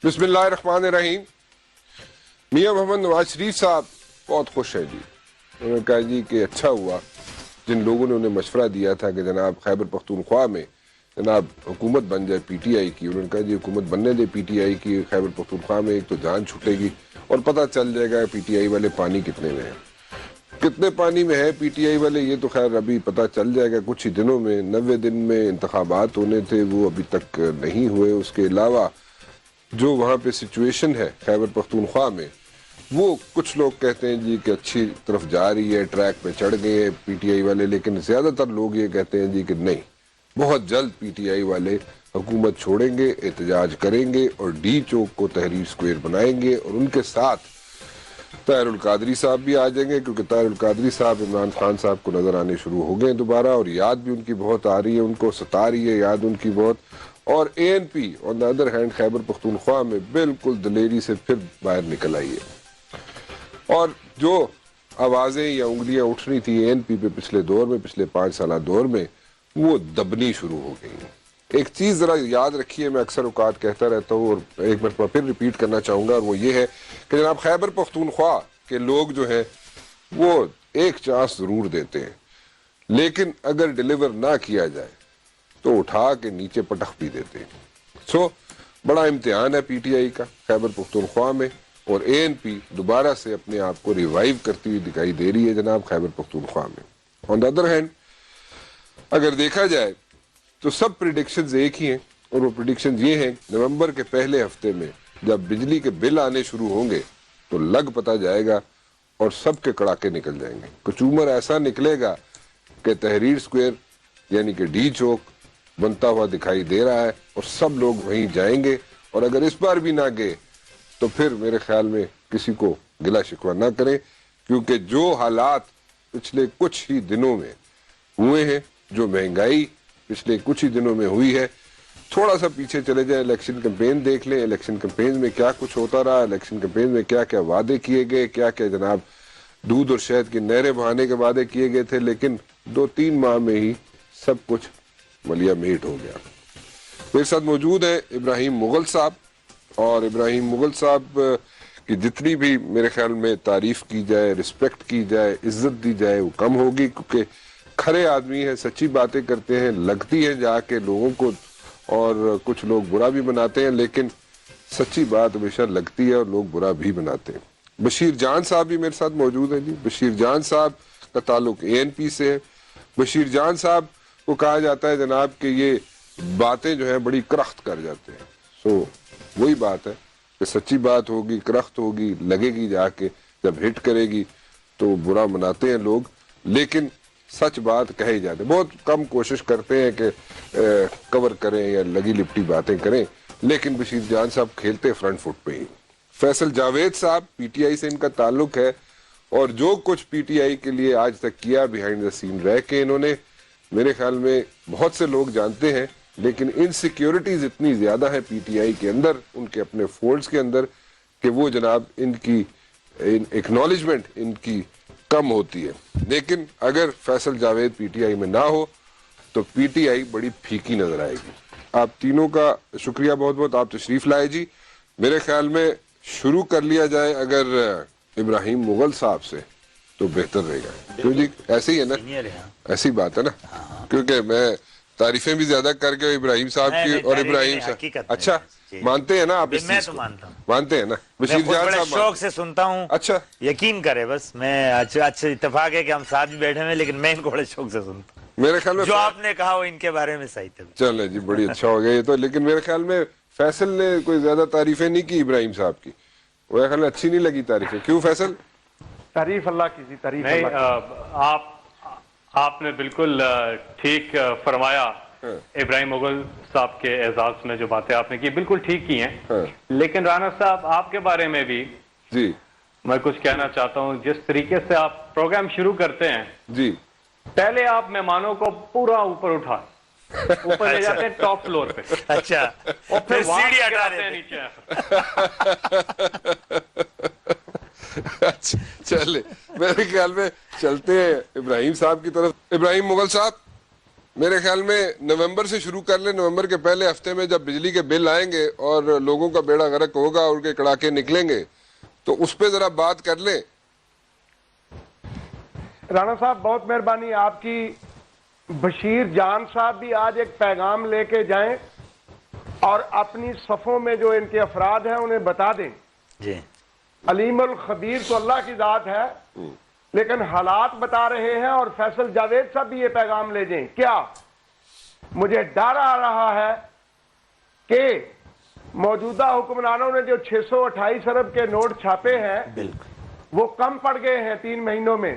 بسم اللہ الرحمن الرحیم۔ میاں محمد نواز شریف صاحب بہت خوش ہیں جی۔ انہوں نے کہا جی کہ اچھا ہوا جن لوگوں نے انہیں مشورہ دیا تھا کہ جناب خیبر پختونخوا میں جناب حکومت بن جائے پی ٹی آئی کی، انہوں نے کہا جی حکومت بننے دے پی ٹی آئی کی خیبر پختونخوا میں، ایک تو جان چھٹے گی اور پتہ چل جائے گا پی ٹی آئی والے پانی کتنے میں ہیں، کتنے پانی میں ہے پی ٹی آئی والے۔ یہ تو خیر ابھی پتہ چل جائے گا کچھ ہی دنوں میں۔ 90 دن میں انتخابات ہونے تھے، وہ ابھی تک نہیں ہوئے۔ اس کے علاوہ جو وہاں پہ سچویشن ہے خیبر پختونخوا میں، وہ کچھ لوگ کہتے ہیں جی کہ اچھی طرف جا رہی ہے، ٹریک پہ چڑھ گئے ہیں پی ٹی آئی والے، لیکن زیادہ تر لوگ یہ کہتے ہیں جی کہ نہیں، بہت جلد پی ٹی آئی والے حکومت چھوڑیں گے، احتجاج کریں گے اور ڈی چوک کو تحریر سکوئر بنائیں گے، اور ان کے ساتھ طاہر القادری صاحب بھی آ جائیں گے، کیونکہ طاہر القادری صاحب عمران خان صاحب کو نظر آنے شروع ہو گئے دوبارہ، اور یاد بھی ان کی بہت آ رہی ہے، ان کو ستا رہی ہے یاد ان کی بہت۔ اور A N P on the other hand Khyber Pakhtunkhwa میں بالکل دلیری سے پھر باہر نکل آئی ہے، اور جو آوازیں یا انگلیاں اٹھ رہی تھی اے این پی پہ پچھلے دور میں، پچھلے 5 سالہ دور میں، وہ دبنی شروع ہو گئی ہیں۔ ایک چیز ذرا یاد رکھیے، میں اکثر اوقات کہتا رہتا ہوں اور ایک مرتبہ پھر ریپیٹ کرنا چاہوں گا، اور وہ یہ ہے کہ جناب خیبر پختونخوا کے لوگ جو ہیں وہ ایک چانس ضرور دیتے ہیں، لیکن اگر ڈیلیور نہ کیا جائے تو اٹھا کے نیچے پٹخ بھی دیتے ہیں۔ بڑا امتحان ہے پی ٹی آئی کا خیبر پختونخوا میں، اور اے این پی دوبارہ سے اپنے آپ کو ریوائیو کرتی ہوئی دکھائی دے رہی ہے جناب خیبر پختونخوا میں۔ آن دا ادر ہینڈ اگر دیکھا جائے تو سب پریڈکشنز ایک ہی ہیں، اور وہ پریڈکشنز یہ ہیں نومبر کے پہلے ہفتے میں جب بجلی کے بل آنے شروع ہوں گے تو لگ پتہ جائے گا اور سب کے کڑاکے نکل جائیں گے۔ کچومر ایسا نکلے گا کہ تحریر سکوئر یعنی کہ ڈی چوک بنتا ہوا دکھائی دے رہا ہے، اور سب لوگ وہیں جائیں گے، اور اگر اس بار بھی نہ گئے تو پھر میرے خیال میں کسی کو گلہ شکوہ نہ کریں، کیونکہ جو حالات پچھلے کچھ ہی دنوں میں ہوئے ہیں، جو مہنگائی پچھلے کچھ ہی دنوں میں ہوئی ہے، تھوڑا سا پیچھے چلے جائیں، الیکشن کمپین دیکھ لیں، الیکشن کمپین میں کیا کچھ ہوتا رہا، الیکشن کمپین میں کیا کیا وعدے کیے گئے، کیا کیا جناب دودھ اور شہد کی نہریں بہانے کے وعدے کیے گئے تھے، لیکن 2-3 ماہ میں ہی سب کچھ ملیا میٹ ہو گیا۔ میرے ساتھ موجود ہیں ابراہیم مغل صاحب، اور ابراہیم مغل صاحب کی جتنی بھی میرے خیال میں تعریف کی جائے، رسپیکٹ کی جائے، عزت دی جائے، وہ کم ہوگی، کیونکہ کھرے آدمی ہیں، سچی باتیں کرتے ہیں، لگتی ہیں جا کے لوگوں کو، اور کچھ لوگ برا بھی بناتے ہیں، لیکن سچی بات ہمیشہ لگتی ہے اور لوگ برا بھی بناتے ہیں۔ بشیر جان صاحب بھی میرے ساتھ موجود ہیں جی۔ بشیر جان صاحب کا تعلق اے این پی سے ہے۔ بشیر جان صاحب کو کہا جاتا ہے جناب کہ یہ باتیں جو ہیں بڑی کرخت کر جاتے ہیں، وہی بات ہے کہ سچی بات ہوگی، کرخت ہوگی، لگے گی جا کے، جب ہٹ کرے گی تو برا مناتے ہیں لوگ، لیکن سچ بات کہی جاتے ہیں۔ بہت کم کوشش کرتے ہیں کہ کور کریں یا لگی لپٹی باتیں کریں، لیکن بشیر جان صاحب کھیلتے فرنٹ فٹ پہ ہی۔ فیصل جاوید صاحب پی ٹی آئی سے ان کا تعلق ہے، اور جو کچھ پی ٹی آئی کے لیے آج تک کیا بیہائنڈ دا سین رہ کے انہوں نے، میرے خیال میں بہت سے لوگ جانتے ہیں، لیکن انسیکیورٹیز اتنی زیادہ ہے پی ٹی آئی کے اندر، ان کے اپنے فولڈز کے اندر، کہ وہ جناب ان کی ایکنالجمنٹ ان کی کم ہوتی ہے۔ لیکن اگر Faisal Javed P T I میں نہ ہو تو پی ٹی آئی بڑی پھیکی نظر آئے گی۔ آپ تینوں کا شکریہ بہت بہت، آپ تشریف لائے جی۔ میرے خیال میں شروع کر لیا جائے اگر ابراہیم مغل صاحب سے تو بہتر رہے گا، کیوں جی؟ ایسے ہی ہے نا، ایسی بات ہے نا، کیونکہ میں تعریفیں بھی زیادہ کر کے ابراہیم صاحب کی، اور ابراہیم صاحب اچھا مانتے ہیں نا آپ اس چیز کو؟ مانتے ہیں نا؟ بشیر جان صاحب شوق سے سنتا ہوں، اچھا یقین کرے، بس میں اچھا اتفاق ہے کہ ہم ساتھ بھی بیٹھے ہوئے، لیکن میں ان کو بڑے شوق سے سنتا ہوں۔ میرے خیال میں جو آپ نے کہا وہ ان کے بارے میں صحیح تھا۔ چلے جی، بڑی اچھا ہو گیا یہ تو، لیکن میرے خیال میں فیصل نے کوئی زیادہ تعریفیں نہیں کی ابراہیم صاحب کی، میرے خیال میں اچھی نہیں لگی تعریفیں، کیوں فیصل؟ تعریف اللہ کی، تعریف نہیں، اللہ کی۔ آپ نے بالکل ٹھیک فرمایا۔ ابراہیم مغل صاحب کے اعزاز میں جو باتیں آپ نے کی بالکل ٹھیک کی ہیں، لیکن رانا صاحب آپ کے بارے میں بھی جی میں کچھ کہنا چاہتا ہوں۔ جس طریقے سے آپ پروگرام شروع کرتے ہیں، جی، پہلے آپ مہمانوں کو پورا اوپر اوپر لے جاتے ہیں ٹاپ فلور پہ، اچھا، اور پھر سیڑھی ہٹا آتے ہیں دیتے۔ اچھا چلے، میرے خیال میں چلتے ہیں ابراہیم صاحب کی طرف۔ ابراہیم مغل صاحب، میرے خیال میں نومبر سے شروع کر لیں. نومبر کے پہلے ہفتے میں جب بجلی کے بل آئیں گے اور لوگوں کا بیڑا غرق ہوگا اور ان کے کڑاکے نکلیں گے تو اس پہ ذرا بات کر لیں. رانا صاحب بہت مہربانی آپ کی. بشیر جان صاحب بھی آج ایک پیغام لے کے جائیں اور اپنی صفوں میں جو ان کے افراد ہیں انہیں بتا دیں. جی علیم الخبیر تو اللہ کی ذات ہے لیکن حالات بتا رہے ہیں. اور فیصل جاوید صاحب بھی یہ پیغام لے جائیں. کیا مجھے ڈر آ رہا ہے کہ موجودہ حکمرانوں نے جو 628 ارب کے نوٹ چھاپے ہیں وہ کم پڑ گئے ہیں 3 مہینوں میں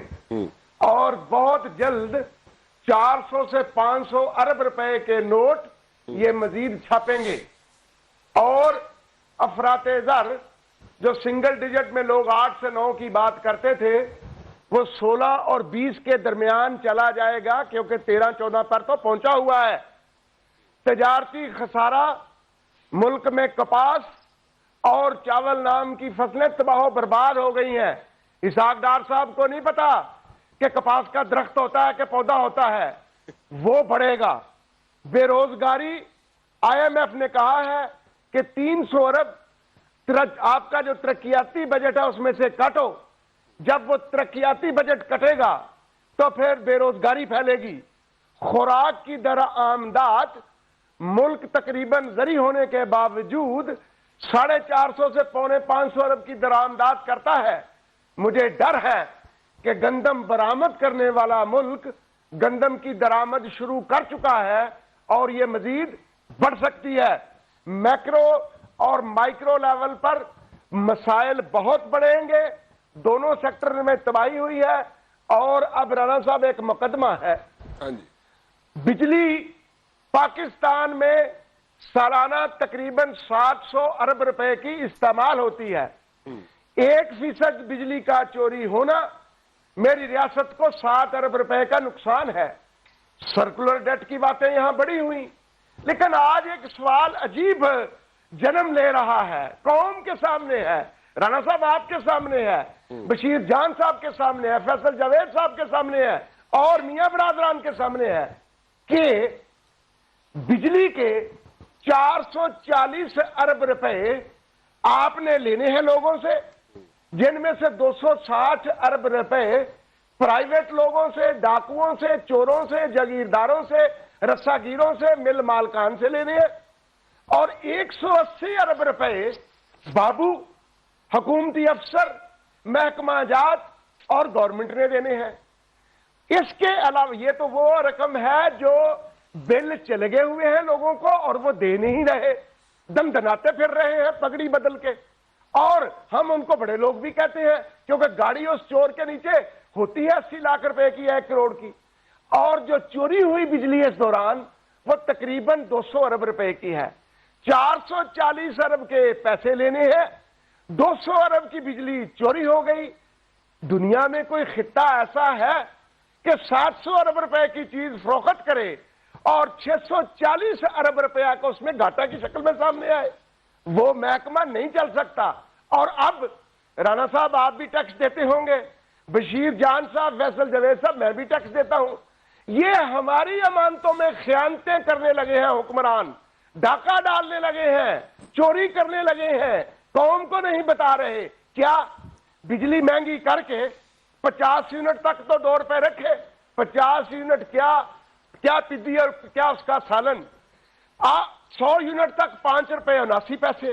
اور بہت جلد 400 سے 500 ارب روپے کے نوٹ یہ مزید چھاپیں گے. اور افراط زر جو سنگل ڈیجٹ میں لوگ 8 سے 9 کی بات کرتے تھے وہ 16 اور 20 کے درمیان چلا جائے گا کیونکہ 13-14 پر تو پہنچا ہوا ہے. تجارتی خسارہ ملک میں کپاس اور چاول نام کی فصلیں تباہ و برباد ہو گئی ہیں. اسحاق ڈار صاحب کو نہیں پتا کہ کپاس کا درخت ہوتا ہے کہ پودا ہوتا ہے. وہ بڑھے گا. بے روزگاری IMF نے کہا ہے کہ 300 ارب آپ کا جو ترقیاتی بجٹ ہے اس میں سے کاٹو. جب وہ ترقیاتی بجٹ کٹے گا تو پھر بے روزگاری پھیلے گی. خوراک کی درآمدات ملک تقریباً زرعی ہونے کے باوجود 450 سے 450 ارب کی درآمدات کرتا ہے. مجھے ڈر ہے کہ گندم برآمد کرنے والا ملک گندم کی درآمد شروع کر چکا ہے اور یہ مزید بڑھ سکتی ہے. میکرو اور مائکرو لیول پر مسائل بہت بڑھیں گے. دونوں سیکٹر میں تباہی ہوئی ہے. اور اب رانا صاحب ایک مقدمہ ہے. بجلی پاکستان میں سالانہ تقریباً 700 ارب روپے کی استعمال ہوتی ہے. 1% بجلی کا چوری ہونا میری ریاست کو 7 ارب روپے کا نقصان ہے. سرکولر ڈیٹ کی باتیں یہاں بڑی ہوئی لیکن آج ایک سوال عجیب جنم لے رہا ہے. قوم کے سامنے ہے. رانا صاحب آپ کے سامنے ہے, بشیر جان صاحب کے سامنے ہے, فیصل جاوید صاحب کے سامنے ہے اور میاں برادران کے سامنے ہے کہ بجلی کے 440 ارب روپے آپ نے لینے ہیں لوگوں سے جن میں سے 260 ارب روپے پرائیویٹ لوگوں سے, ڈاکوؤں سے, چوروں سے, جاگیرداروں سے, رسا گیروں سے, مل مالکان سے لینے ہیں اور 180 ارب روپے بابو حکومتی افسر, محکمہ جات اور گورنمنٹ نے دینے ہیں. اس کے علاوہ یہ تو وہ رقم ہے جو بل چلے گئے ہوئے ہیں لوگوں کو اور وہ دے نہیں رہے, دم دناتے پھر رہے ہیں پگڑی بدل کے. اور ہم ان کو بڑے لوگ بھی کہتے ہیں کیونکہ گاڑی اس چور کے نیچے ہوتی ہے 80 لاکھ روپے کی, 1 کروڑ کی. اور جو چوری ہوئی بجلی اس دوران وہ تقریباً 200 ارب روپے کی ہے. 440 ارب کے پیسے لینے ہیں, 200 ارب کی بجلی چوری ہو گئی. دنیا میں کوئی خطہ ایسا ہے کہ 700 ارب روپے کی چیز فروخت کرے اور 640 ارب روپیہ کو اس میں گھاٹا کی شکل میں سامنے آئے؟ وہ محکمہ نہیں چل سکتا. اور اب رانا صاحب آپ بھی ٹیکس دیتے ہوں گے, بشیر جان صاحب, فیصل جاوید صاحب, میں بھی ٹیکس دیتا ہوں. یہ ہماری امانتوں میں خیانتیں کرنے لگے ہیں حکمران, ڈاکہ ڈالنے لگے ہیں, چوری کرنے لگے ہیں, قوم کو نہیں بتا رہے. کیا بجلی مہنگی کر کے 50 یونٹ تک تو 2 روپے رکھے, 50 یونٹ کیا پدی اور کیا اس کا سالن, 100 یونٹ تک 5 روپے 79 پیسے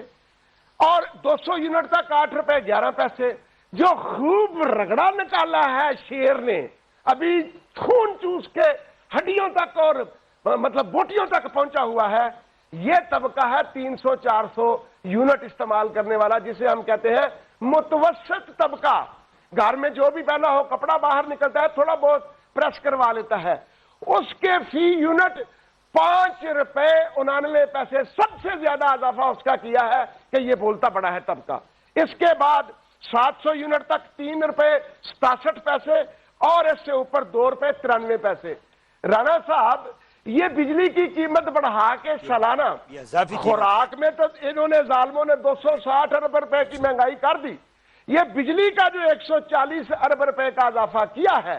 اور 200 یونٹ تک 8 روپے 11 پیسے. جو خوب رگڑا نکالا ہے شیر نے, ابھی خون چوس کے ہڈیوں تک اور مطلب بوٹیوں تک پہنچا ہوا ہے, یہ طبقہ ہے 300-400 یونٹ استعمال کرنے والا جسے ہم کہتے ہیں متوسط طبقہ. گھر میں جو بھی پہنا ہو کپڑا باہر نکلتا ہے تھوڑا بہت پریس کروا لیتا ہے, اس کے فی یونٹ 5 روپے 99 پیسے سب سے زیادہ اضافہ اس کا کیا ہے کہ یہ بولتا بڑا ہے طبقہ. اس کے بعد 700 یونٹ تک 3 روپے 67 پیسے اور اس سے اوپر 2 روپے 93 پیسے. رانا صاحب یہ بجلی کی قیمت بڑھا کے سالانہ خوراک میں تو انہوں نے ظالموں نے 260 ارب روپے کی مہنگائی کر دی. یہ بجلی کا جو 140 ارب روپے کا اضافہ کیا ہے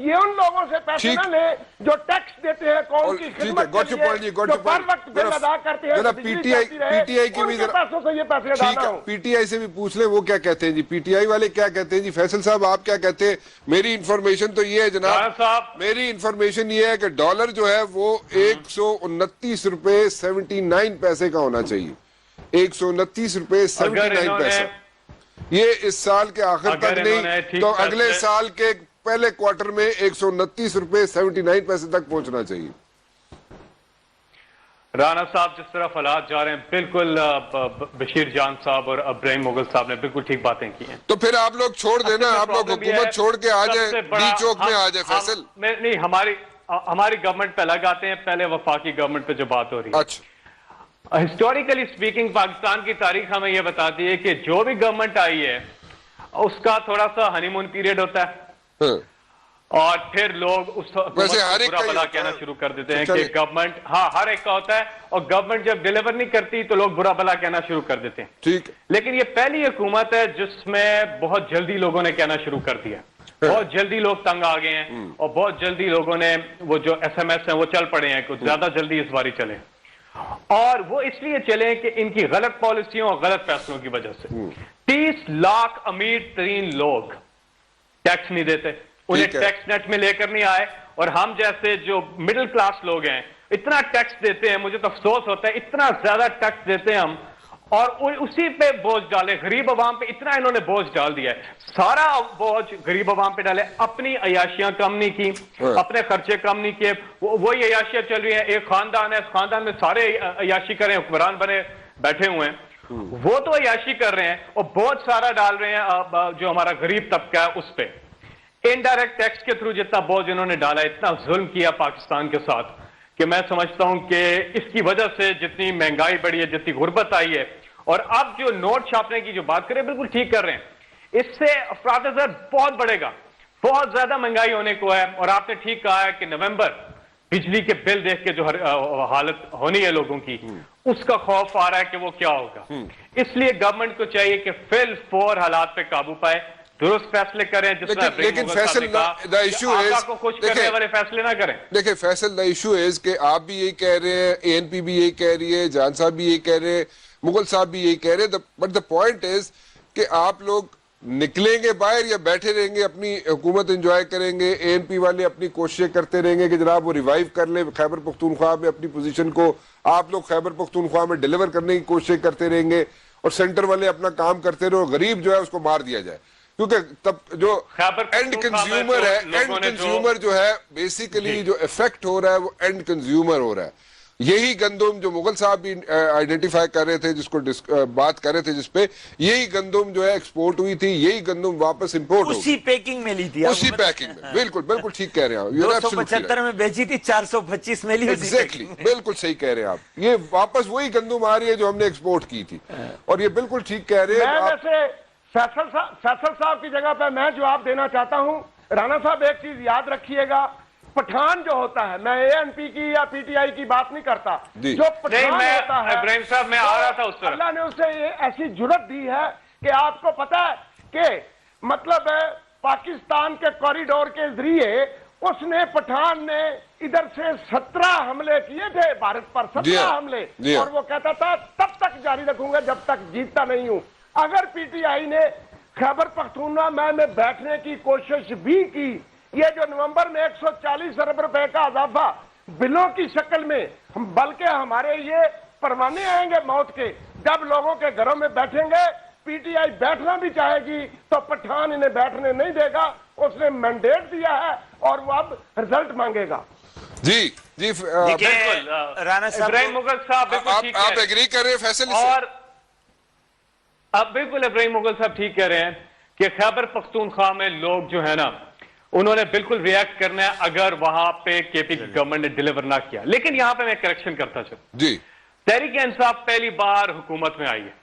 یہ ان لوگوں سے پیسے نہ لیں جو ٹیکس دیتے ہیں قوم کی خدمت کے لیے، جو پر وقت بل ادا کرتے ہیں، پی ٹی آئی کی بھی پیسوں سے یہ پیسے ادا ہوں۔ پی ٹی آئی سے بھی پوچھ لیں وہ کیا کہتے ہیں جی، پی ٹی آئی والے کیا کہتے ہیں جی۔ فیصل صاحب آپ کیا کہتے ہیں؟ میری انفارمیشن تو یہ ہے جناب، میری انفارمیشن یہ ہے کہ ڈالر جو ہے وہ 129 روپے 79 پیسے کا ہونا چاہیے، 129 روپے 79 پیسے۔ یہ اس سال کے آخر تک نہیں تو اگلے سال کے پہلے کوارٹر میں 129 روپے 79 پیسے تک پہنچنا چاہیے۔ رانا صاحب جس طرح حالات جا رہے ہیں بالکل بشیر جان صاحب اور ابراہیم مغل صاحب نے بالکل ٹھیک باتیں کی ہیں۔ تو پھر آپ لوگ چھوڑ دینا، آپ لوگ حکومت چھوڑ کے آ جائیں، ڈی چوک میں آ جائیں فیصل۔ نہیں، ہماری گورنمنٹ پہ لگ آتے ہیں، پہلے وفاقی گورنمنٹ پہ جو بات ہو رہی ہے۔ اچھا، ہسٹوریکلی سپیکنگ پاکستان کی تاریخ ہمیں یہ بتاتی ہے کہ جو بھی گورنمنٹ آئی ہے اس کا تھوڑا سا ہنی مون پیریڈ ہوتا ہے، اور پھر لوگ اس برا بلا کہنا شروع کر دیتے ہیں کہ گورنمنٹ، ہاں ہر ایک کا ہوتا ہے، اور گورنمنٹ جب ڈیلیور نہیں کرتی تو لوگ برا بلا کہنا شروع کر دیتے ہیں۔ ٹھیک، لیکن یہ پہلی حکومت ہے جس میں بہت جلدی لوگوں نے کہنا شروع کر دیا، بہت جلدی لوگ تنگ آ گئے ہیں، اور بہت جلدی لوگوں نے وہ جو ایس ایم ایس ہیں وہ چل پڑے ہیں، کچھ زیادہ جلدی اس باری چلے، اور وہ اس لیے چلے کہ ان کی غلط پالیسیوں اور غلط فیصلوں کی وجہ سے 30 لاکھ امیر ترین لوگ ٹیکس نہیں دیتے، انہیں ٹیکس نیٹ میں لے کر نہیں آئے، اور ہم جیسے جو مڈل کلاس لوگ ہیں اتنا ٹیکس دیتے ہیں، مجھے تو افسوس ہوتا ہے اتنا زیادہ ٹیکس دیتے ہیں ہم، اور اسی پہ بوجھ ڈالے، غریب عوام پہ اتنا انہوں نے بوجھ ڈال دیا ہے، سارا بوجھ غریب عوام پہ ڈالے، اپنی عیاشیاں کم نہیں کی، اپنے خرچے کم نہیں کیے، وہی عیاشیاں چل رہی ہیں، ایک خاندان ہے، اس خاندان میں سارے عیاشی کریں، حکمران بنے بیٹھے ہوئے ہیں، وہ تو عیاشی کر رہے ہیں، اور بہت سارا ڈال رہے ہیں جو ہمارا غریب طبقہ ہے اس پہ۔ انڈائریکٹ ٹیکس کے تھرو جتنا بوجھ انہوں نے ڈالا، اتنا ظلم کیا پاکستان کے ساتھ، کہ میں سمجھتا ہوں کہ اس کی وجہ سے جتنی مہنگائی بڑھی ہے، جتنی غربت آئی ہے، اور اب جو نوٹ چھاپنے کی جو بات کریں بالکل ٹھیک کر رہے ہیں، اس سے افراط زر بہت بڑھے گا، بہت زیادہ مہنگائی ہونے کو ہے، اور آپ نے ٹھیک کہا ہے کہ نومبر بجلی کے بل دیکھ کے جو حالت ہونی ہے لوگوں کی، اس کا خوف آ رہا ہے کہ وہ کیا ہوگا۔ اس لیے گورنمنٹ کو چاہیے کہ فی الفور حالات پہ قابو پائے، درست فیصلے کریں، لیکن فیصل دا ایشو ہے کو خوش کرنے والے فیصلے نہ کریں۔ دیکھیں فیصل، دا ایشو ہے کہ آپ بھی یہی کہہ رہے ہیں، اے این پی بھی یہی کہہ رہی ہے، جان صاحب بھی یہی کہہ رہے ہیں، مغل صاحب بھی یہی کہہ رہے ہیں، بٹ دا پوائنٹ از کہ آپ لوگ نکلیں گے باہر یا بیٹھے رہیں گے، اپنی حکومت انجوائے کریں گے، اے این پی والے اپنی کوششیں کرتے رہیں گے کہ جناب وہ ریوائیو کر لیں خیبر پختونخوا میں اپنی پوزیشن کو، آپ لوگ خیبر پختونخوا میں ڈیلیور کرنے کی کوششیں کرتے رہیں گے، اور سینٹر والے اپنا کام کرتے رہے، اور غریب جو ہے اس کو مار دیا جائے، کیونکہ تب جو اینڈ کنزیومر ہے، اینڈ کنزیومر جو ہے بیسیکلی جو افیکٹ ہو رہا ہے وہ اینڈ کنزیومر ہو رہا ہے۔ یہی گندم جو مغل صاحب بھی آئیڈینٹیفائی کر رہے تھے، جس کو بات کر رہے تھے، جس پہ یہی گندم جو ہے ایکسپورٹ ہوئی تھی، یہی گندم واپس امپورٹ ہو اسی پیکنگ میں لی تھی، اسی پیکنگ میں، بالکل بالکل ٹھیک کہہ رہے ہیں آپ، 275 میں بیچی تھی، 425 میں لی، ایگزیکٹلی بالکل صحیح کہہ رہے ہیں آپ، یہ واپس وہی گندم آ رہی ہے جو ہم نے ایکسپورٹ کی تھی، اور یہ بالکل ٹھیک کہہ رہے ہیں۔ ویسے فیصل صاحب کی جگہ پہ میں جواب دینا چاہتا ہوں، رانا صاحب ایک چیز یاد رکھیے گا، پٹھان جو ہوتا ہے، میں اے این پی کی یا پی ٹی آئی کی بات نہیں کرتا، جو پٹھان ہوتا ہے، ابراہیم صاحب میں آ رہا تھا اس طرح، اللہ نے اسے ایسی جرت دی ہے کہ آپ کو پتا ہے کہ مطلب پاکستان کے کوریڈور کے ذریعے اس نے پٹھان نے ادھر سے 17 حملے کیے تھے بھارت پر، 17 حملے، اور وہ کہتا تھا تب تک جاری رکھوں گا جب تک جیتتا نہیں ہوں۔ اگر پی ٹی آئی نے خیبر پختونخوا میں بیٹھنے کی کوشش بھی کی، یہ جو نومبر میں 140 ارب روپے کا اضافہ بلوں کی شکل میں، بلکہ ہمارے یہ پروانے آئیں گے موت کے، جب لوگوں کے گھروں میں بیٹھیں گے، پی ٹی آئی بیٹھنا بھی چاہے گی تو پٹھان انہیں بیٹھنے نہیں دے گا، اس نے مینڈیٹ دیا ہے اور وہ اب رزلٹ مانگے گا۔ جی جی بالکل رانا صاحب، ابراہیم مغل صاحب آپ ایگری کر رہے ہیں فیصل؟ اور اب بالکل ابراہیم مغل صاحب ٹھیک کہہ رہے ہیں کہ خیبر پختونخوا میں لوگ جو ہے نا انہوں نے بالکل ریئیکٹ کرنا ہے اگر وہاں پہ کے پی گورنمنٹ نے ڈیلیور نہ کیا، لیکن یہاں پہ میں کریکشن کرتا چلوں، جی تحریک انصاف پہلی بار حکومت میں آئی ہے،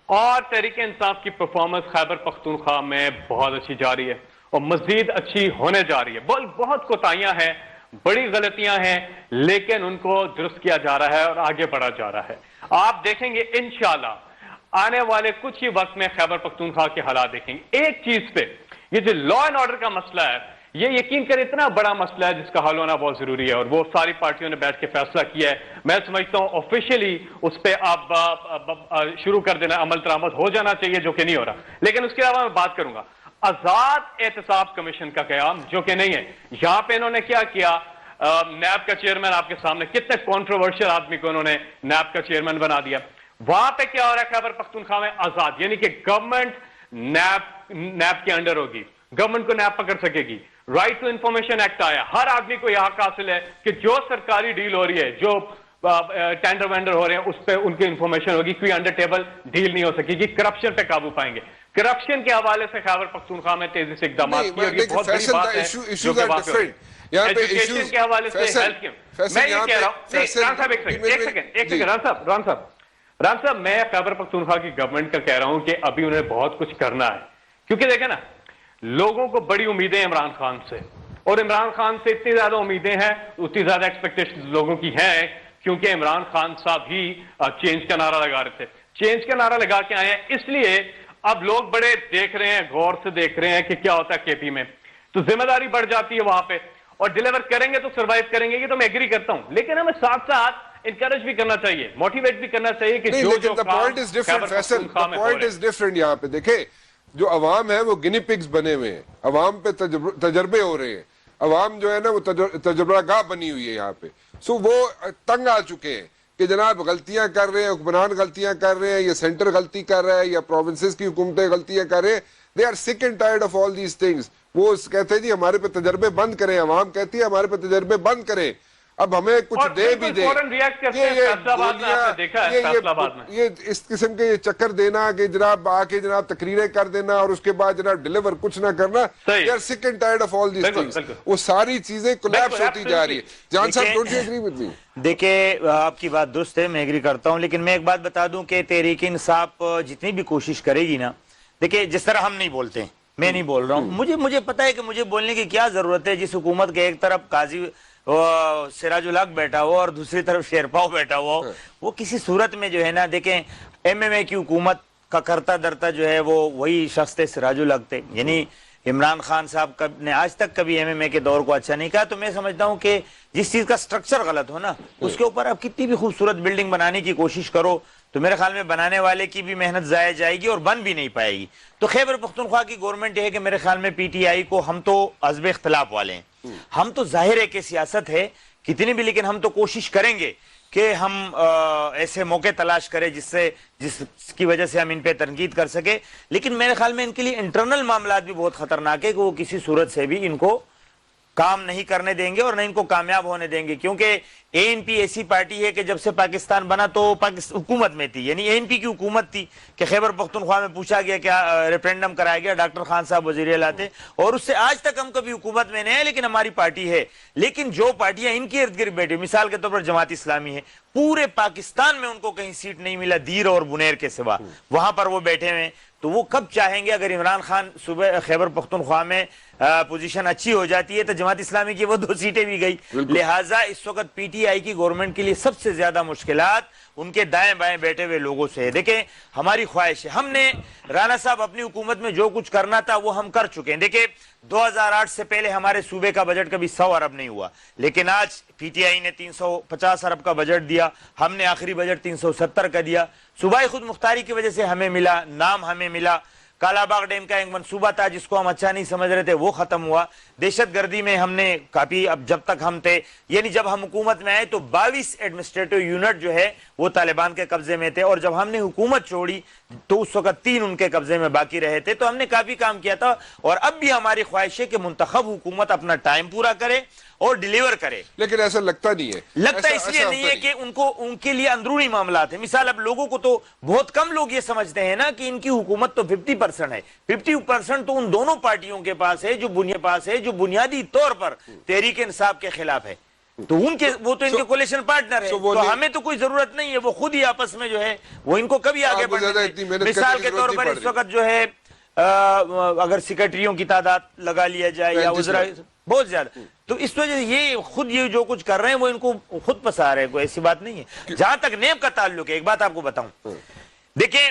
اور تحریک انصاف کی پرفارمنس خیبر پختونخوا میں بہت اچھی جا رہی ہے، اور مزید اچھی ہونے جا رہی ہے، بہت کوتاہیاں ہیں، بڑی غلطیاں ہیں، لیکن ان کو درست کیا جا رہا ہے اور آگے بڑھا جا رہا ہے۔ آپ دیکھیں گے انشاءاللہ آنے والے کچھ ہی وقت میں خیبر پختونخوا کے حالات دیکھیں گے۔ ایک چیز پہ، یہ جو لا اینڈ آرڈر کا مسئلہ ہے، یہ یقین کر اتنا بڑا مسئلہ ہے جس کا حل ہونا بہت ضروری ہے، اور وہ ساری پارٹیوں نے بیٹھ کے فیصلہ کیا ہے۔ میں سمجھتا ہوں آفیشلی اس پہ آپ شروع کر دینا، عمل درآمد ہو جانا چاہیے، جو کہ نہیں ہو رہا۔ لیکن اس کے علاوہ میں بات کروں گا آزاد احتساب کمیشن کا قیام، جو کہ نہیں ہے۔ یہاں پہ انہوں نے کیا کیا، نیب کا چیئرمین آپ کے سامنے، کتنے کنٹروورشل آدمی کو انہوں نے نیب کا چیئرمین بنا دیا۔ وہاں پہ کیا ہو رہا ہے خیبر پختونخوا میں؟ آزاد، یعنی کہ گورنمنٹ نیب کے انڈر ہوگی، گورنمنٹ کو نیب پکڑ سکے گی۔ رائٹ ٹو انفارمیشن ایکٹ آیا، ہر آدمی کو یہ حق حاصل ہے کہ جو سرکاری ڈیل ہو رہی ہے، جو ٹینڈر وینڈر ہو رہے ہیں، اس پہ ان کی انفارمیشن ہوگی، کوئی انڈر ٹیبل ڈیل نہیں ہو سکے گی۔ کرپشن پہ قابو پائیں گے۔ کرپشن کے حوالے سے خیبر پختونخوا میں تیزی سے اقدامات کیے، اور یہ بہت بڑی بات ہے جو کہ واقع ہوئی۔ ایجوکیشن کے حوالے سے ہیلتھ کیئر، میں یہ کہہ رہا ہوں، ران صاحب ایک سیکنڈ، ران صاحب میں خیبر پختونخوا کی گورنمنٹ کا کہہ رہا ہوں کہ ابھی انہیں بہت کچھ کرنا ہے، کیونکہ دیکھیں نا، لوگوں کو بڑی امیدیں عمران خان سے، اور عمران خان سے اتنی زیادہ امیدیں ہیں، اتنی زیادہ ایکسپیکٹیشن لوگوں کی ہیں، کیونکہ عمران خان صاحب ہی چینج کا نعرہ لگا رہے تھے، چینج کا نعرہ لگا کے آئے ہیں۔ اس لیے اب لوگ بڑے دیکھ رہے ہیں، غور سے دیکھ رہے ہیں کہ کیا ہوتا ہے کے پی میں، تو ذمہ داری بڑھ جاتی ہے وہاں پہ، اور ڈیلیور کریں گے تو سروائیو کریں گے، یہ تو میں ایگری کرتا ہوں، لیکن ہمیں ساتھ ساتھ انکریج بھی کرنا چاہیے، موٹیویٹ بھی کرنا چاہیے کہ جو پوائنٹ از ڈفرنٹ۔ یہاں پہ دیکھیں، جو عوام ہے وہ گنی پگز بنے ہوئے ہیں، عوام پہ تجربے ہو رہے ہیں، عوام جو ہے نا وہ تجربہ گاہ بنی ہوئی ہے یہاں پہ، سو وہ تنگ آ چکے ہیں کہ جناب غلطیاں کر رہے ہیں، حکمران غلطیاں کر رہے ہیں، یا سینٹر غلطی کر رہا ہے، یا پروونسز کی حکومتیں غلطیاں کر رہے ہیں۔ دے آر سک and tired of all these things. وہ کہتے ہیں جی ہمارے پہ تجربے بند کریں، عوام کہتی ہے ہمارے پہ تجربے بند کریں، اب ہمیں کچھ دے بھی دے۔ یہ اس قسم کے چکر دینا کہ جناب آ کے جناب تقریریں کر دینا اور اس کے بعد جناب ڈیلیور کچھ نہ کرنا، they are sick and tired of all these things۔ وہ ساری چیزیں کولیپس ہوتی جا رہی ہے۔ جان صاحب don't you agree with me? دیکھیں آپ کی بات درست ہے، میں ایگری کرتا ہوں، لیکن میں ایک بات بتا دوں کہ تحریک انصاف جتنی بھی کوشش کرے گی نا، دیکھیں جس طرح ہم نہیں بولتے ہیں، میں نہیں بول رہا ہوں، مجھے پتا ہے کہ مجھے بولنے کی کیا ضرورت ہے۔ جس حکومت کے ایک طرف قاضی سراج الحق بیٹھا ہوا اور دوسری طرف شیرپاؤ بیٹھا ہوا، وہ کسی صورت میں جو ہے نا، دیکھیں ایم ایم اے کی حکومت کا کرتا درتا جو ہے وہ وہی شخص تھے، سراج الحق تھے، یعنی عمران خان صاحب نے آج تک کبھی ایم ایم اے کے دور کو اچھا نہیں کہا۔ تو میں سمجھتا ہوں کہ جس چیز کا سٹرکچر غلط ہو نا، اس کے اوپر آپ کتنی بھی خوبصورت بلڈنگ بنانے کی کوشش کرو تو میرے خیال میں بنانے والے کی بھی محنت ضائع جائے گی اور بن بھی نہیں پائے گی۔ تو خیبر پختونخوا کی گورنمنٹ یہ ہے کہ میرے خیال میں پی ٹی آئی کو، ہم تو حزب اختلاف والے ہیں، ہم تو ظاہر ہے کہ سیاست ہے کتنی بھی، لیکن ہم تو کوشش کریں گے کہ ہم ایسے موقع تلاش کریں جس کی وجہ سے ہم ان پہ تنقید کر سکے، لیکن میرے خیال میں ان کے لیے انٹرنل معاملات بھی بہت خطرناک ہے کہ وہ کسی صورت سے بھی ان کو کام نہیں کرنے دیں گے اور نہ ان کو کامیاب ہونے دیں گے، کیونکہ اے این پی ایسی پارٹی ہے کہ جب سے پاکستان بنا تو حکومت میں تھی، یعنی اے این پی کی حکومت تھی کہ خیبر پختونخوا میں پوچھا گیا، کیا ریفرینڈم کرایا گیا، ڈاکٹر خان صاحب وزیر اعلیٰ تھے، اور اس سے آج تک ہم کبھی حکومت میں نہیں ہیں، لیکن ہماری پارٹی ہے۔ لیکن جو پارٹیاں ان کے ارد گرد بیٹھی، مثال کے طور پر جماعت اسلامی ہے، پورے پاکستان میں ان کو کہیں سیٹ نہیں ملا دیر اور بنیر کے سوا، وہاں پر وہ بیٹھے ہوئے، تو وہ کب چاہیں گے اگر عمران خان صوبہ خیبر پختونخوا میں پوزیشن اچھی ہو جاتی ہے تو جماعت اسلامی کی وہ 2 سیٹیں بھی گئی۔ لہٰذا اس وقت پی ٹی آئی کی گورنمنٹ کے لیے سب سے زیادہ مشکلات ان کے دائیں بائیں بیٹھے ہوئے لوگوں سے ہے۔ دیکھیں ہماری خواہش ہے، ہم نے رانا صاحب اپنی حکومت میں جو کچھ کرنا تھا وہ ہم کر چکے ہیں۔ دیکھیں 2008 سے پہلے ہمارے صوبے کا بجٹ کبھی 100 ارب نہیں ہوا، لیکن آج پی ٹی آئی نے 350 ارب کا بجٹ دیا، ہم نے آخری بجٹ 370 کا دیا۔ صوبائی خود مختاری کی وجہ سے ہمیں ملا، نام ہمیں ملا۔ کالا باغ ڈیم کا ایک منصوبہ تھا جس کو ہم اچھا نہیں سمجھ رہے تھے، وہ ختم ہوا۔ دہشت گردی میں ہم نے کافی، اب جب تک ہم تھے، یعنی جب ہم حکومت میں آئے تو 22 ایڈمنسٹریٹو یونٹ جو ہے وہ طالبان کے قبضے میں تھے، اور جب ہم نے حکومت چھوڑی تو اس وقت 3 ان کے قبضے میں باقی رہے تھے، تو ہم نے کافی کام کیا تھا، اور اب بھی ہماری خواہش ہے کہ منتخب حکومت اپنا ٹائم پورا کرے اور ڈیلیور کرے۔ لیکن ایسا لگتا نہیں ہے، لگتا اس لیے نہیں ہے کہ ان کے لیے اندرونی معاملات ہیں۔ مثال اب لوگوں کو تو بہت کم لوگ یہ سمجھتے ہیں نا کہ ان کی حکومت تو 50% ہے، 50% تو ان دونوں پارٹیوں کے پاس ہے جو بنیادی طور پر تحریک انصاف کے خلاف ہے، تو وہ تو ان کے کولیشن پارٹنر ہے، تو ہمیں تو کوئی ضرورت نہیں ہے، وہ خود ہی آپس میں جو ہے وہ ان کو کبھی آگے بڑھنے۔ مثال کے طور پر اس وقت جو ہے اگر سیکرٹریوں کی تعداد لگا لیا جائے یا وزراء بہت زیادہ، تو اس وجہ سے یہ جو کچھ کر رہے ہیں وہ ان کو خود پسا رہے ہیں، کوئی ایسی بات نہیں ہے۔ جہاں تک نیب کا تعلق ہے، ایک بات آپ کو بتاؤں، دیکھیں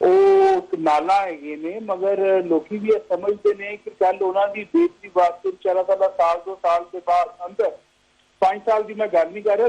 ਉਹ ਨਾਲਾ ਹੈਗੇ ਨੇ, ਮਗਰ ਲੋਕੀ ਵੀ ਇਹ ਸਮਝਦੇ ਨੇ ਕਿ ਕੱਲ ਉਹਨਾਂ ਦੀ ਬੇਇੱਜ਼ਤੀ ਵਾਸਤੇ ਵਿਚਾਰਾ ਸਾਡਾ ਸਾਲ 2 ਸਾਲ ਦੇ ਬਾਅਦ ਅੰਦਰ 5 ਸਾਲ ਦੀ ਮੈਂ ਗੱਲ ਨਹੀਂ ਕਰ ਰਿਹਾ,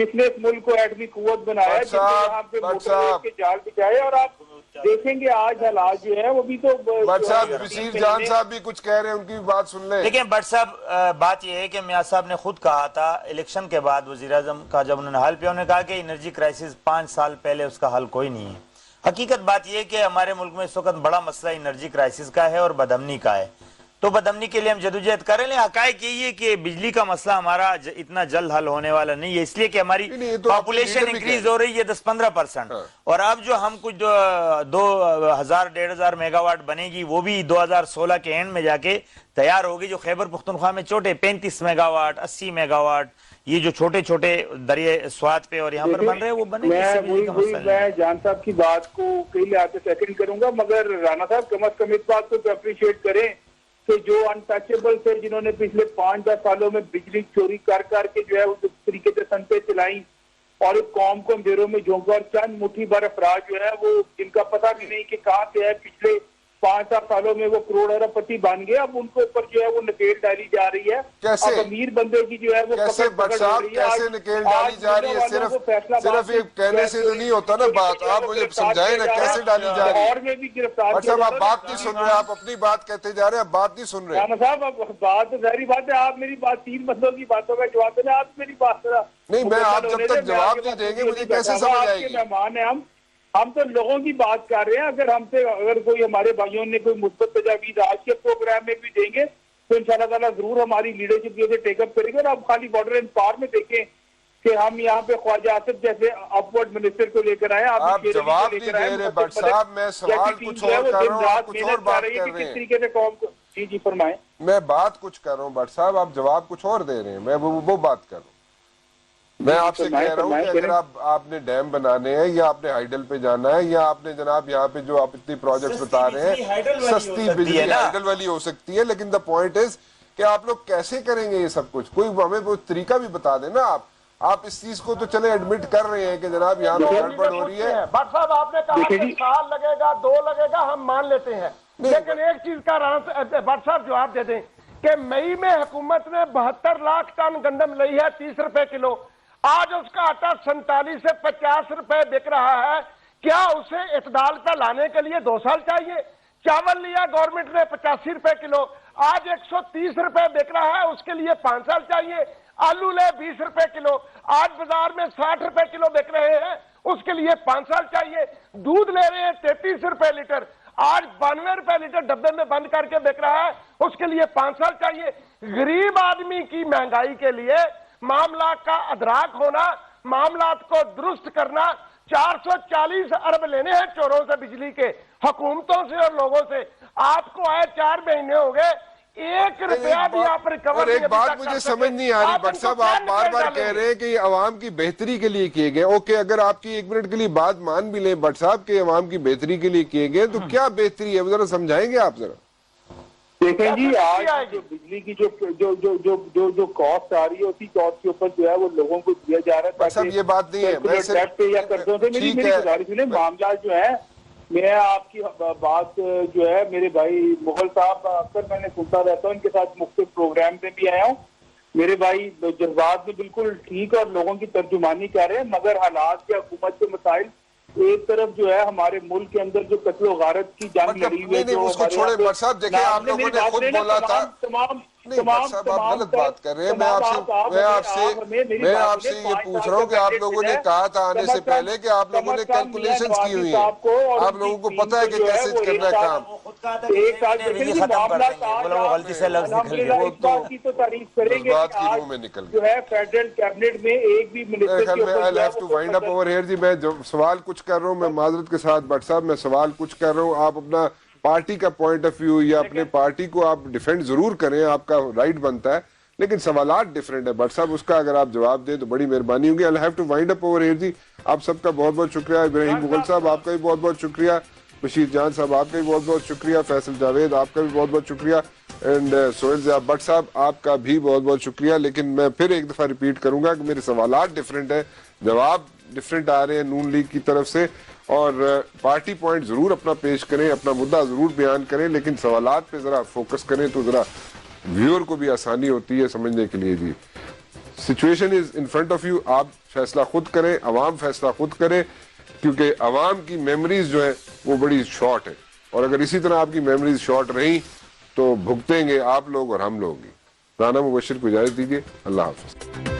جس نے اس ملک کو ایٹمی قوت بنایا، جس نے یہاں پہ موٹر کے جال بچھائے، اور آپ دیکھیں گے آج حالات جو ہے وہ بھی تو بٹ صاحب بشیر جان صاحب بھی کچھ کہہ رہے ہیں، ان کی بات سن لیں۔ دیکھیں بٹ صاحب بات یہ ہے کہ میاں صاحب نے خود کہا تھا الیکشن کے بعد وزیراعظم کا جب انہوں نے حل پیا، انہوں نے کہا کہ انرجی کرائسس 5 سال پہلے اس کا حل کوئی نہیں ہے۔ حقیقت بات یہ ہے کہ ہمارے ملک میں اس وقت بڑا مسئلہ انرجی کرائسس کا ہے اور بدامنی کا ہے، تو بدامنی کے لیے ہم جدوجہد کریں لیں۔ حقائق یہی ہے کہ بجلی کا مسئلہ ہمارا اتنا جلد حل ہونے والا نہیں ہے، اس لیے کہ ہماری پاپولیشن انکریز ہو رہی ہے 10-15%، اور اب جو ہم کچھ 2000-1500 میگا واٹ بنے گی وہ بھی 2016 کے اینڈ میں جا کے تیار ہوگی، جو خیبر پختونخوا میں چھوٹے 35 میگا واٹ 80 میگا واٹ یہ جو چھوٹے چھوٹے دریائے سوات پہ اور یہاں پر بن رہے ہیں وہ بنے گی۔ میں جان صاحب کی بات کو کئی لحاظ سے سیکنڈ کروں گا، مگر رانا صاحب کم از کم اس بات کو اپریشیٹ کریں کہ جو انٹچیبل تھے، جنہوں نے پچھلے 5-10 سالوں میں بجلی چوری کر کے جو ہے اس طریقے سے سنتیں چلائیں اور اس قوم کو اندھیروں میں جھونکا، اور چند مٹھی بھر افراد جو ہے وہ جن کا پتہ بھی نہیں کہ کہاں سے ہے، پچھلے 5-7 سالوں میں وہ کروڑ ارب پتی بن گئے، اب ان کے اوپر جو ہے وہ نکیل ڈالی جا رہی ہے۔ اب امیر بندے کی جو ہے وہ کیسے بٹ صاحب کیسے نکیل ڈالی جا رہی ہے؟ صرف یہ کہنے سے تو نہیں ہوتا نا بات، آپ مجھے سمجھائیں نا کیسے ڈالی جا رہی ہے۔ اور میں بھی گرفتار بٹ صاحب آپ بات نہیں سن رہے، آپ اپنی بات کہتے جا رہے ہیں، آپ بات نہیں سن رہے۔ رانا صاحب اب بات تو ظاہری بات ہے، آپ میری بات 3 مسئلوں کی باتوں کا جواب دینا، آپ میری بات نہیں، میں آپ جب تک جواب نہیں دیں گے مجھے کیسے سمجھ آئے گی؟ مہمان ہیں ہم تو لوگوں کی بات کر رہے ہیں، اگر کوئی ہمارے بھائیوں نے کوئی مثبت تجاویز آج کے پروگرام میں بھی دیں گے تو انشاءاللہ تعالیٰ ضرور ہماری لیڈرشپ یہ ٹیک اپ کرے گا۔ اور آپ خالی بارڈر اینڈ پار میں دیکھیں کہ ہم یہاں پہ خواجہ آصف جیسے اپورڈ منسٹر کو لے کر آئے، آپ جواب نہیں دے رہے بٹ صاحب، میں سوال کچھ اور کر رہا ہوں، آپ کچھ اور بات کر رہے ہیں۔ کس طریقے سے قوم کو جی فرمائیں۔ میں بات کچھ کر رہا ہوں بٹ صاحب، آپ جواب کچھ اور دے رہے ہیں، میں وہ بات کر رہا ہوں۔ میں آپ سے کہہ رہا ہوں کہ اگر آپ نے ڈیم بنانے ہیں یا آپ نے ہائیڈل پہ جانا ہے یا آپ نے جناب یہاں پہ جو آپ اتنی پروجیکٹس بتا رہے ہیں سستی بجلی ہائیڈل والی ہو سکتی ہے، لیکن دا پوائنٹ از کہ آپ لوگ کیسے کریں گے یہ سب کچھ؟ کوئی ہمیں وہ طریقہ بھی بتا دیں نا۔ آپ اس چیز کو تو چلے ایڈمٹ کر رہے ہیں کہ جناب یہاں پہ گڑبڑ ہو رہی ہے۔ بٹ صاحب آپ نے کہا کہ سال لگے گا 2 لگے گا، ہم مان لیتے ہیں، لیکن ایک چیز کا بٹ صاحب جواب دے دیں کہ مئی میں حکومت نے 72 لاکھ ٹن گندم لی ہے 30 روپے کلو، آج اس کا آٹا 47 سے 50 روپے بک رہا ہے، کیا اسے اعتدال پہ لانے کے لیے 2 سال چاہیے؟ چاول لیا گورنمنٹ نے 85 روپے کلو، آج 130 روپے بک رہا ہے، اس کے لیے 5 سال چاہیے۔ آلو لے 20 روپے کلو، آج بازار میں 60 روپے کلو بک رہے ہیں، اس کے لیے 5 سال چاہیے۔ دودھ لے رہے ہیں 33 روپے لیٹر، آج 92 روپے لیٹر ڈبے میں بند کر کے بک رہا ہے، اس کے لیے 5 سال چاہیے۔ غریب آدمی کی مہنگائی کے لیے معاملات کا ادراک ہونا، معاملات کو درست کرنا، 440 ارب لینے ہیں چوروں سے بجلی کے، حکومتوں سے اور لوگوں سے۔ آپ کو آئے 4 مہینے ہو گئے، 1 روپیہ بھی آپ ریکور نہیں۔ ایک بات مجھے سمجھ نہیں آ رہی بٹ صاحب، آپ بار بار کہہ رہے ہیں کہ یہ عوام کی بہتری کے لیے کیے گئے۔ اوکے، اگر آپ کی 1 منٹ کے لیے بات مان بھی لیں بٹ صاحب کہ عوام کی بہتری کے لیے کیے گئے، تو کیا بہتری ہے وہ ذرا سمجھائیں گے آپ ذرا؟ دیکھیں جی، آج جو بجلی کی جو کاسٹ آ رہی ہے اسی کاسٹ کے اوپر جو ہے وہ لوگوں کو دیا جا رہا ہے۔ صاحب یہ بات نہیں ہے، یا قرضوں سے میری گزارش سنیں، معاملات جو ہے، میں آپ کی بات جو ہے میرے بھائی مغل صاحب اکثر میں نے سنتا رہتا ہوں، ان کے ساتھ مختلف پروگرام میں بھی آیا ہوں، میرے بھائی جذبات میں بالکل ٹھیک اور لوگوں کی ترجمانی کر رہے ہیں، مگر حالات کے حکومت کے مسائل، ایک طرف جو ہے ہمارے ملک کے اندر جو قتل و غارت کی جنگ لڑی ہوئی ہے، اس کو چھوڑے بٹ صاحب، دیکھیں آپ لوگوں نے خود بولا تھا، نہیں بٹ صاحب آپ غلط بات کر رہے ہیں۔ میں آپ سے یہ پوچھ رہا ہوں کہ آپ لوگوں نے کہا تھا آنے سے پہلے کہ آپ لوگوں نے کیلکولیشنز کی ہوئی ہیں، آپ لوگوں کو پتہ ہے کہ کیسے کرنا ہے کام۔ ایک سال دیکھیں معاملات کی تو تعریف کریں گے کہ آج جو ہے فیڈرل کیبنٹ میں ایک بھی منسٹر کے اوپر میں سوال کچھ کر رہا ہوں، میں معذرت کے ساتھ بٹ صاحب میں سوال کچھ کر رہا ہوں، آپ اپنا پارٹی کا پوائنٹ آف ویو یا اپنے پارٹی کو آپ ڈیفینڈ ضرور کریں، آپ کا رائٹ بنتا ہے، لیکن سوالات ڈیفرنٹ ہے بٹ صاحب، اس کا اگر آپ جواب دیں تو بڑی مہربانی ہوگی۔ I'll have to wind up over here جی، آپ سب کا بہت بہت شکریہ، ابراہیم مغل صاحب آپ کا بھی بہت بہت شکریہ، بشیر جان صاحب آپ کا بھی بہت بہت شکریہ، فیصل جاوید آپ کا بھی بہت بہت شکریہ، اینڈ سہیل ضیاء بٹ صاحب آپ کا بھی بہت بہت شکریہ۔ لیکن میں پھر ایک دفعہ ریپیٹ کروں گا کہ میرے سوالات ڈیفرنٹ ہیں، جواب ڈیفرنٹ آ رہے ہیں نون لیگ کی طرف سے، اور پارٹی پوائنٹ ضرور اپنا پیش کریں، اپنا مدعا ضرور بیان کریں، لیکن سوالات پہ ذرا فوکس کریں تو ذرا ویور کو بھی آسانی ہوتی ہے سمجھنے کے لیے جی۔ Situation is in front of you. آپ فیصلہ خود کریں, عوام فیصلہ خود کرے, کیونکہ عوام کی میموریز جو ہیں وہ بڑی شارٹ ہے, اور اگر اسی طرح آپ کی میموریز شارٹ رہیں تو بھگتیں گے آپ لوگ اور ہم لوگ ہی. رانا مبشر کو اجازت دیجیے. اللہ حافظ.